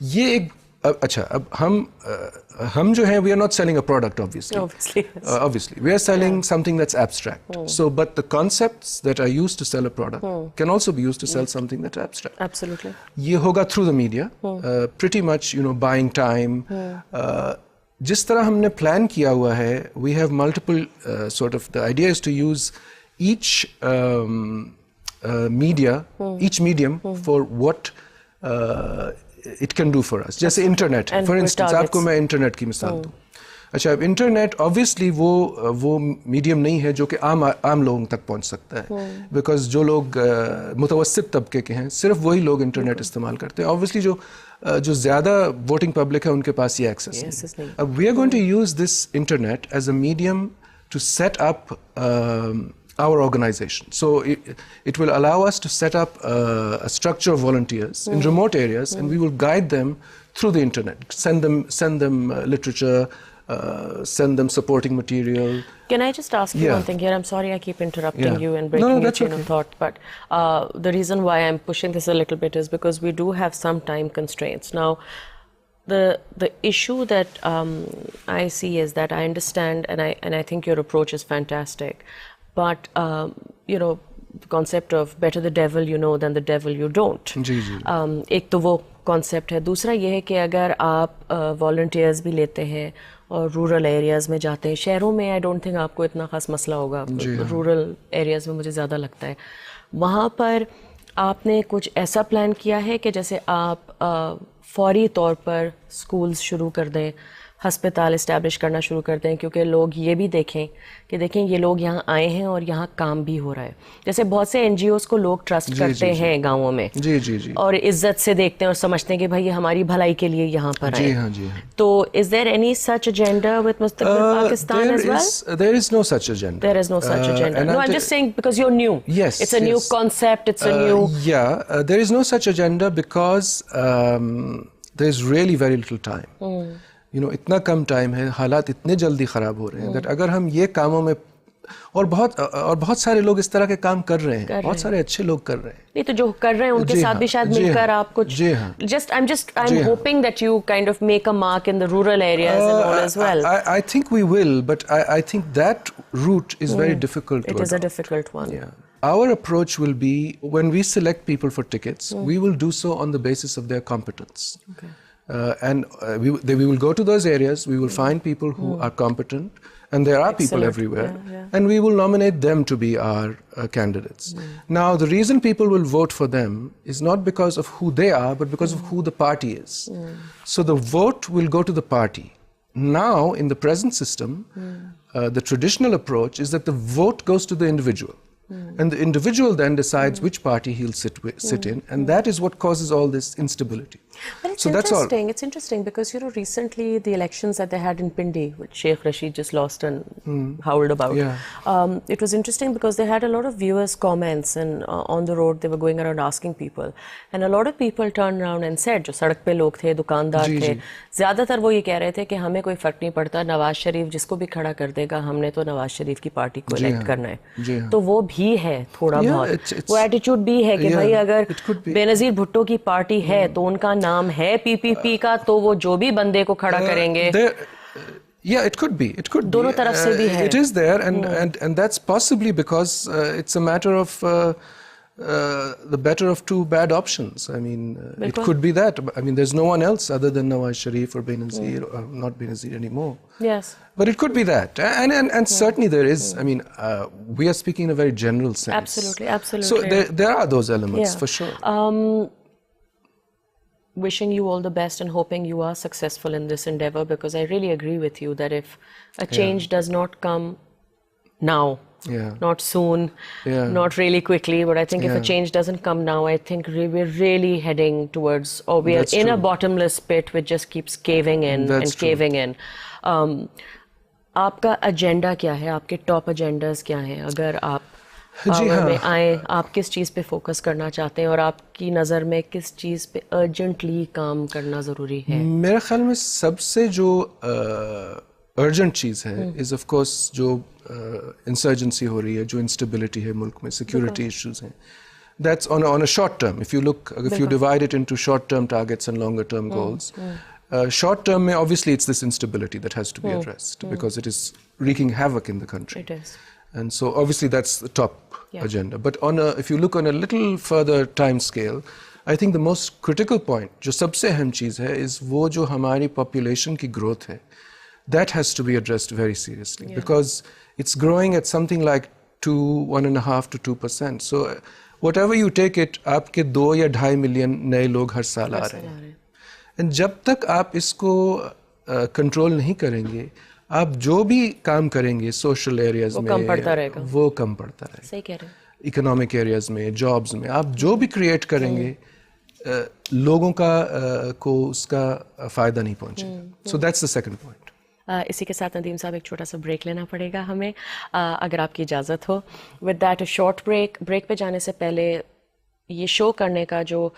ये एक अच्छा, अब हम जो हैं, we are not selling a product, obviously. Obviously, we are selling something that's abstract. So, but the concepts that are used to sell a product can also be used to sell something that's abstract. Absolutely. ये होगा through the media, pretty much, buying time. जिस तरह हमने plan किया हुआ है, we have multiple sort of, the idea is to use each medium for what it can do for us. जैसे internet, for instance, आपको मैं इंटरनेट की मिसाल दूँ. अच्छा, अब इंटरनेट ऑब्वियसली वो मीडियम नहीं है जो कि आम लोगों तक पहुंच सकता है, बिकॉज जो लोग मुतवस्सित तबके के हैं, सिर्फ वही लोग इंटरनेट इस्तेमाल करते हैं. ऑब्वियसली जो ज़्यादा वोटिंग पब्लिक है, उनके पास ये एक्सेस नहीं. अब we are going to use this internet as a medium to set up our organization. So it will allow us to set up a structure of volunteers in remote areas, and we will guide them through the internet, send them literature, send them supporting material. Can I just ask you one thing here? I'm sorry I keep interrupting you and breaking your chain of thought, but the reason why I'm pushing this a little bit is because we do have some time constraints. Now, the issue that I see is that I understand, and I think your approach is fantastic, but the concept of better the devil you know than the devil you don't. एक तो वो concept है. दूसरा ये है कि अगर आप volunteers भी लेते हैं और रूरल एरियाज़ में जाते हैं, शहरों में आई डोंट थिंक आपको इतना खास मसला होगा, रूरल एरियाज़ में मुझे ज़्यादा लगता है. वहाँ पर आपने कुछ ऐसा प्लान किया है कि जैसे आप फौरी तौर पर स्कूल्स शुरू कर दें, हस्पताल इस्टेब्लिश करना शुरू कर दें, क्योंकि लोग ये भी देखें ये लोग यहाँ आए हैं और यहाँ काम भी हो रहा है. जैसे बहुत से NGOs को लोग ट्रस्ट करते हैं गाँवों में, और इज्जत से देखते हैं और समझते हैं कि भाई ये हमारी भलाई के लिए यहाँ पर आए. तो is there any such agenda with Mustaqbal Pakistan as well? There is no such agenda. There is no such agenda. No, I'm just saying because you're new. Yes. It's a new concept. It's a new. There is no such agenda because there is really very little time. इतना कम time है, हालात इतने जल्दी ख़राब हो रहे हैं that अगर हम ये कामों में, और बहुत सारे लोग इस तरह के काम कर रहे हैं, बहुत सारे अच्छे लोग कर रहे हैं. नहीं तो जो कर रहे हैं उनके साथ भी शायद मिलकर आप कुछ, I'm hoping that you kind of make a mark in the rural areas and all as well. I think we will, but I think that route is very difficult. It is a difficult one. Our approach will be, when we select people for tickets, we will do so on the basis of their competence. Okay. We will go to those areas, we will find people who are competent, and there are people everywhere, and we will nominate them to be our candidates. Now, the reason people will vote for them is not because of who they are, but because of who the party is. So the vote will go to the party. Now, in the present system, the traditional approach is that the vote goes to the individual. And the individual then decides which party he'll sit in, and that is what causes all this instability. But it's interesting. It's interesting because recently the elections that they had in Pindi, which Sheikh Rashid just lost and howled about. It was interesting because they had a lot of viewers' comments, and on the road they were going around asking people, and a lot of people turned around and said, जो सड़क पे लोग थे, दुकानदार थे, ज़्यादातर वो ये कह रहे थे कि हमें कोई फ़र्क नहीं पड़ता, नवाज शरीफ जिसको भी खड़ा कर देगा, हमने तो नवाज शरीफ की पार्टी को इलेक्ट करना है. तो वो भी है थोड़ा बहुत, वो एटीट्यूड भी है कि भाई अगर बेनज़ीर भुट्टो की पार्टी है तो उनका नाम है PPP का, तो वो जो भी बंदे को खड़ा करेंगे. It could be. दोनों तरफ से भी है. It is there, and that's possibly because it's a matter of the better of two bad options. I mean, it could be that. I mean, there's no one else other than Nawaz Sharif or Benazir, or not Benazir anymore. Yes. But it could be that, and certainly there is. I mean, we are speaking in a very general sense. Absolutely. So there are those elements for sure. Wishing you all the best and hoping you are successful in this endeavor, because I really agree with you that if a change does not come now, not soon, not really quickly, but I think if a change doesn't come now, I think we're really heading towards, or we are in a bottomless pit which just keeps caving in and caving in. आपका agenda क्या है, आपके top agendas क्या हैं, अगर आप power में आए, आप किस चीज़ पे फोकस करना चाहते हैं और आपकी नज़र में किस चीज़ पे अर्जेंटली काम करना ज़रूरी है? मेरे ख्याल में सबसे जो अर्जेंट चीज़ है इज़ ऑफ कोर्स जो इंसर्जेंसी हो रही है, जो इंस्टेबिलिटी है मुल्क में, सिक्योरिटी इश्यूज हैं. That's on a short term. If you divide it into short term targets and longer term goals, short term, obviously it's this instability that has to be addressed because it is wreaking havoc in the country. It is. And so obviously that's the top agenda. But if you look on a little further time scale, I think the most critical point, जो सबसे अहम चीज़ है, is वो जो हमारी population की growth है, that has to be addressed very seriously because it's growing at something like 1.5 to 2%. So whatever you take it, आपके 2 या 2.5 million नए लोग हर साल आ रहे हैं. And जब तक आप इसको कंट्रोल नहीं करेंगे, आप जो भी काम करेंगे सोशल एरियाज में वो कम पड़ता रहेगा. सही कह रहे हैं. इकोनॉमिक एरियाज में, जॉब्स में आप जो भी क्रिएट करेंगे लोगों को उसका फायदा नहीं पहुंचेगा. So that's the second point. इसी के साथ नदीम साहब एक छोटा सा ब्रेक लेना पड़ेगा हमें, अगर आपकी इजाज़त हो. With that a short break पे जाने से पहले ये शो करने का जो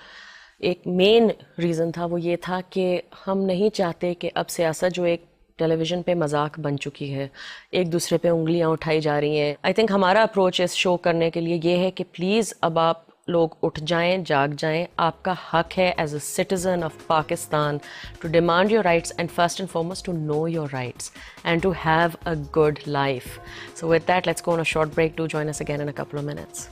एक मेन रीज़न था वो ये था कि हम नहीं चाहते कि अब सियासत जो एक टेलीविज़न पे मजाक बन चुकी है, एक दूसरे पे उंगलियां उठाई जा रही हैं. आई थिंक हमारा अप्रोच इस शो करने के लिए ये है कि प्लीज़ अब आप लोग उठ जाएं, जाग जाएं. आपका हक है as a citizen of Pakistan to demand your rights and first and foremost to know your rights and to have a good life. So with that let's go on a short break. Do join us again in a couple of minutes.